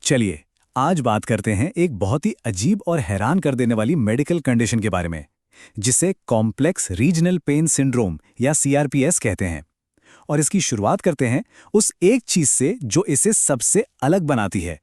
चलिए आज बात करते हैं एक बहुत ही अजीब और हैरान कर देने वाली मेडिकल कंडीशन के बारे में, जिसे कॉम्प्लेक्स रीजनल पेन सिंड्रोम या सीआरपीएस कहते हैं। और इसकी शुरुआत करते हैं उस एक चीज से जो इसे सबसे अलग बनाती है।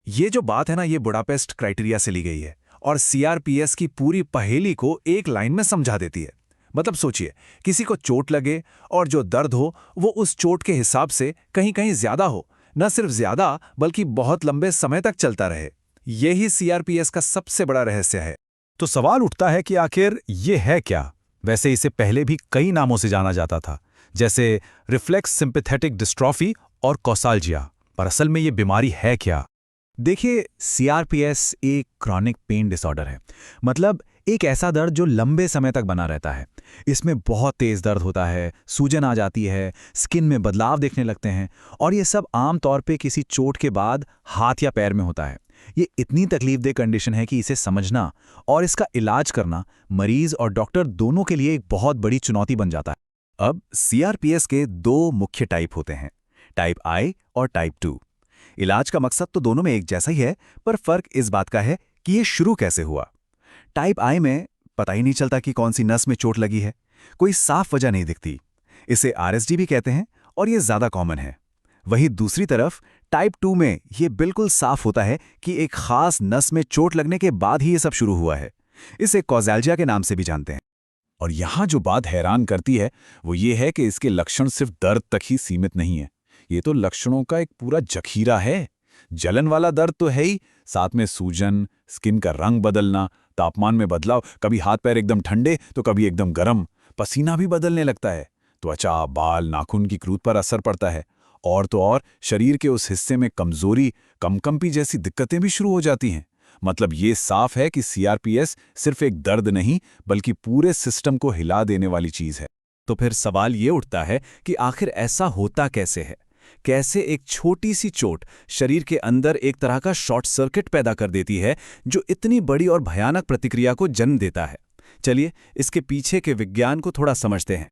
ये जो बात है ना, ये बुडापेस्ट क्राइटेरिया से ली गई है और सीआरपीएस की पूरी पहेली को एक लाइन में समझा देती है। मतलब सोचिए, किसी को चोट लगे और जो दर्द हो वो उस चोट के हिसाब से कहीं कहीं ज्यादा हो, न सिर्फ ज्यादा बल्कि बहुत लंबे समय तक चलता रहे। यही सीआरपीएस का सबसे बड़ा रहस्य है। तो सवाल उठता है कि आखिर ये है क्या? वैसे इसे पहले भी कई नामों से जाना जाता था, जैसे रिफ्लेक्स सिंपैथेटिक डिस्ट्रॉफी और कोसाल्जिया। पर असल में ये बीमारी है क्या? देखिए, सीआरपीएस एक क्रॉनिक पेन डिसऑर्डर है। मतलब एक ऐसा दर्द जो लंबे समय तक बना रहता है। इसमें बहुत तेज दर्द होता है, सूजन आ जाती है, स्किन में बदलाव देखने लगते हैं, और ये सब आम तौर पे किसी चोट के बाद हाथ या पैर में होता है। ये इतनी तकलीफदेह कंडीशन है कि इसे समझना और इसका इलाज करना मरीज और डॉक्टर दोनों के लिए एक बहुत बड़ी चुनौती बन जाता है। अब सीआरपीएस के दो मुख्य टाइप होते हैं, टाइप आई और टाइप 2। इलाज का मकसद तो दोनों में एक जैसा ही है, पर फर्क इस बात का है कि ये शुरू कैसे हुआ। टाइप आई में पता ही नहीं चलता कि कौन सी नस में चोट लगी है, कोई साफ वजह नहीं दिखती। इसे आरएसडी भी कहते हैं और ये ज्यादा कॉमन है। वहीं दूसरी तरफ टाइप 2 में ये बिल्कुल साफ होता है कि एक खास नस में चोट लगने के बाद ही ये सब शुरू हुआ है। इसे कोसाल्जिया के नाम से भी जानते हैं। और यहाँ जो बात हैरान करती है वो ये है कि इसके लक्षण सिर्फ दर्द तक ही सीमित नहीं है। ये तो लक्षणों का एक पूरा जखीरा है। जलन वाला दर्द तो है ही, साथ में सूजन, स्किन का रंग बदलना, तापमान में बदलाव, कभी हाथ पैर एकदम ठंडे तो कभी एकदम गर्म, पसीना भी बदलने लगता है, त्वचा, बाल, नाखून की क्रूद पर असर पड़ता है, और तो और शरीर के उस हिस्से में कमजोरी, कंपकंपी जैसी दिक्कतें भी शुरू हो जाती हैं। मतलब ये साफ है कि सीआरपीएस सिर्फ एक दर्द नहीं बल्कि पूरे सिस्टम को हिला देने वाली चीज है। तो फिर सवाल ये उठता है कि आखिर ऐसा होता कैसे है? कैसे एक छोटी सी चोट शरीर के अंदर एक तरह का शॉर्ट सर्किट पैदा कर देती है जो इतनी बड़ी और भयानक प्रतिक्रिया को जन्म देता है? चलिए इसके पीछे के विज्ञान को थोड़ा समझते हैं।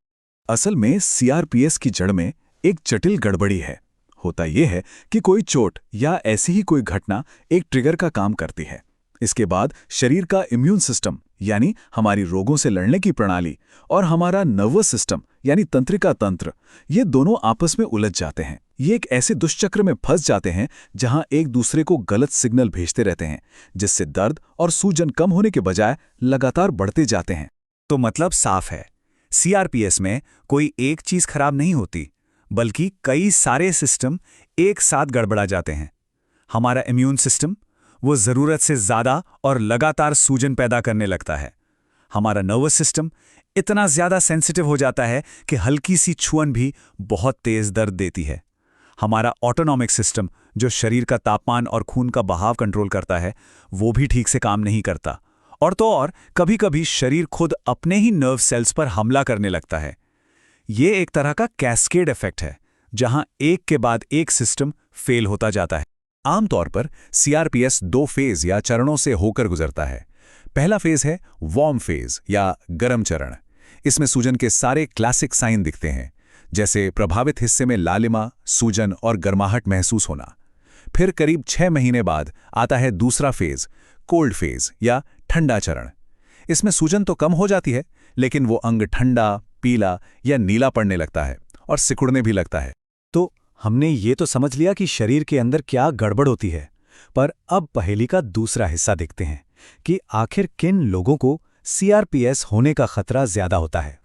असल में सीआरपीएस की जड़ में एक जटिल गड़बड़ी है। होता यह है कि कोई चोट या ऐसी ही कोई घटना एक ट्रिगर का काम करती है। इसके बाद शरीर का इम्यून सिस्टम यानी हमारी रोगों से लड़ने की प्रणाली और हमारा नर्वस सिस्टम यानी तंत्रिका तंत्र, ये दोनों आपस में उलझ जाते हैं। ये एक ऐसे दुष्चक्र में फंस जाते हैं जहां एक दूसरे को गलत सिग्नल भेजते रहते हैं, जिससे दर्द और सूजन कम होने के बजाय लगातार बढ़ते जाते हैं। तो मतलब साफ है, सीआरपीएस में कोई एक चीज खराब नहीं होती, बल्कि कई सारे सिस्टम एक साथ गड़बड़ा जाते हैं। हमारा इम्यून सिस्टम वो जरूरत से ज्यादा और लगातार सूजन पैदा करने लगता है। हमारा नर्वस सिस्टम इतना ज्यादा सेंसिटिव हो जाता है कि हल्की सी छुअन भी बहुत तेज दर्द देती है। हमारा ऑटोनॉमिक सिस्टम जो शरीर का तापमान और खून का बहाव कंट्रोल करता है, वो भी ठीक से काम नहीं करता। और तो और कभी-कभी शरीर खुद अपने ही नर्व सेल्स पर हमला करने लगता है। ये एक तरह का कैस्केड इफेक्ट है, जहां एक के बाद एक सिस्टम फेल होता जाता है। आमतौर पर सीआरपीएस 2 फेज या चरणों से होकर गुजरता है। पहला फेज है वार्म फेज या गर्म चरण। इसमें सूजन के सारे क्लासिक साइन दिखते हैं, जैसे प्रभावित हिस्से में लालिमा, सूजन और गर्माहट महसूस होना। फिर करीब 6 महीने बाद आता है दूसरा फेज, कोल्ड फेज या ठंडा चरण। इसमें सूजन तो कम हो जाती है, लेकिन वो अंग ठंडा, पीला या नीला पड़ने लगता है और सिकुड़ने भी लगता है। तो हमने ये तो समझ लिया कि शरीर के अंदर क्या गड़बड़ होती है, पर अब पहेली का दूसरा हिस्सा देखते हैं कि आखिर किन लोगों को सीआरपीएस होने का खतरा ज्यादा होता है।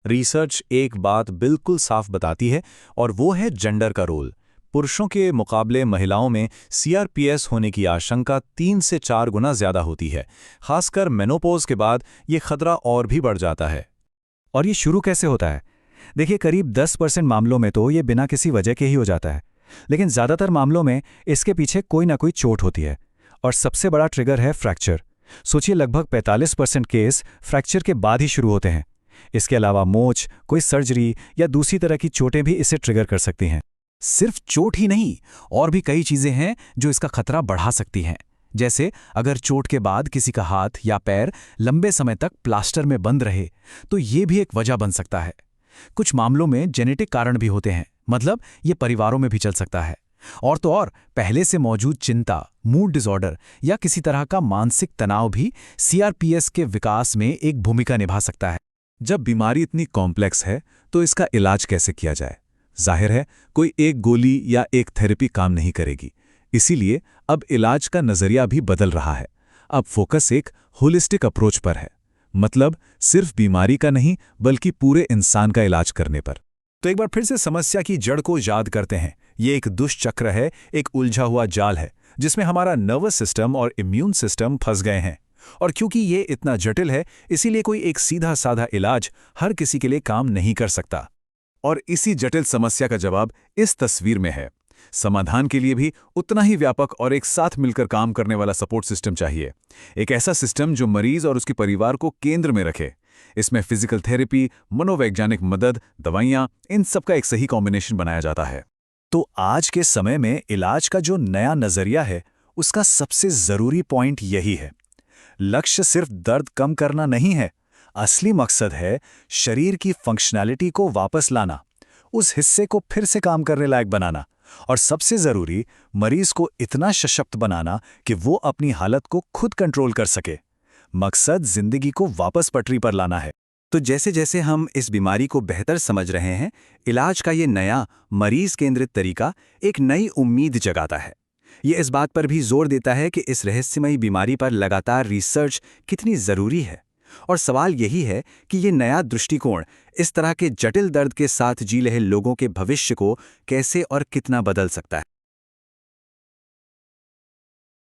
रिसर्च एक बात बिल्कुल साफ बताती है, और वो है जेंडर का रोल। पुरुषों के मुकाबले महिलाओं में सीआरपीएस होने की आशंका 3 से 4 गुना ज्यादा होती है। खासकर मेनोपॉज के बाद ये खतरा और भी बढ़ जाता है। और ये शुरू कैसे होता है? देखिए, करीब 10% मामलों में तो ये बिना किसी वजह के ही हो जाता है, लेकिन ज़्यादातर मामलों में इसके पीछे कोई ना कोई चोट होती है। और सबसे बड़ा ट्रिगर है फ्रैक्चर। सोचिए, लगभग 45% केस फ्रैक्चर के बाद ही शुरू होते हैं। इसके अलावा मोच, कोई सर्जरी या दूसरी तरह की चोटें भी इसे ट्रिगर कर सकती हैं। सिर्फ चोट ही नहीं, और भी कई चीज़ें हैं जो इसका खतरा बढ़ा सकती हैं। जैसे अगर चोट के बाद किसी का हाथ या पैर लंबे समय तक प्लास्टर में बंद रहे, तो ये भी एक वजह बन सकता है। कुछ मामलों में जेनेटिक कारण भी होते हैं, मतलब ये परिवारों में भी चल सकता है। और तो और पहले से मौजूद चिंता, मूड डिसऑर्डर या किसी तरह का मानसिक तनाव भी सीआरपीएस के विकास में एक भूमिका निभा सकता है। जब बीमारी इतनी कॉम्प्लेक्स है तो इसका इलाज कैसे किया जाए? जाहिर है कोई एक गोली या एक थेरेपी काम नहीं करेगी। इसीलिए अब इलाज का नजरिया भी बदल रहा है। अब फोकस एक होलिस्टिक अप्रोच पर है, मतलब सिर्फ बीमारी का नहीं बल्कि पूरे इंसान का इलाज करने पर। तो एक बार फिर से समस्या की जड़ को याद करते हैं। ये एक दुष्चक्र है, एक उलझा हुआ जाल है जिसमें हमारा नर्वस सिस्टम और इम्यून सिस्टम फंस गए हैं। और क्योंकि ये इतना जटिल है, इसीलिए कोई एक सीधा साधा इलाज हर किसी के लिए काम नहीं कर सकता। और इसी जटिल समस्या का जवाब इस तस्वीर में है। समाधान के लिए भी उतना ही व्यापक और एक साथ मिलकर काम करने वाला सपोर्ट सिस्टम चाहिए। एक ऐसा सिस्टम जो मरीज और उसके परिवार को केंद्र में रखे। इसमें फिजिकल थेरेपी, मनोवैज्ञानिक मदद, दवाइयाँ, इन सब का एक सही कॉम्बिनेशन बनाया जाता है। तो आज के समय में इलाज का जो नया नजरिया है, उसका सबसे जरूरी पॉइंट यही है। लक्ष्य सिर्फ दर्द कम करना नहीं है, असली मकसद है शरीर की फंक्शनैलिटी को वापस लाना, उस हिस्से को फिर से काम करने लायक बनाना, और सबसे जरूरी मरीज को इतना सशक्त बनाना कि वो अपनी हालत को खुद कंट्रोल कर सके। मकसद जिंदगी को वापस पटरी पर लाना है। तो जैसे जैसे हम इस बीमारी को बेहतर समझ रहे हैं, इलाज का ये नया मरीज केंद्रित तरीका एक नई उम्मीद जगाता है। ये इस बात पर भी जोर देता है कि इस रहस्यमयी बीमारी पर लगातार रिसर्च कितनी जरूरी है। और सवाल यही है कि ये नया दृष्टिकोण इस तरह के जटिल दर्द के साथ जी रहे लोगों के भविष्य को कैसे और कितना बदल सकता है।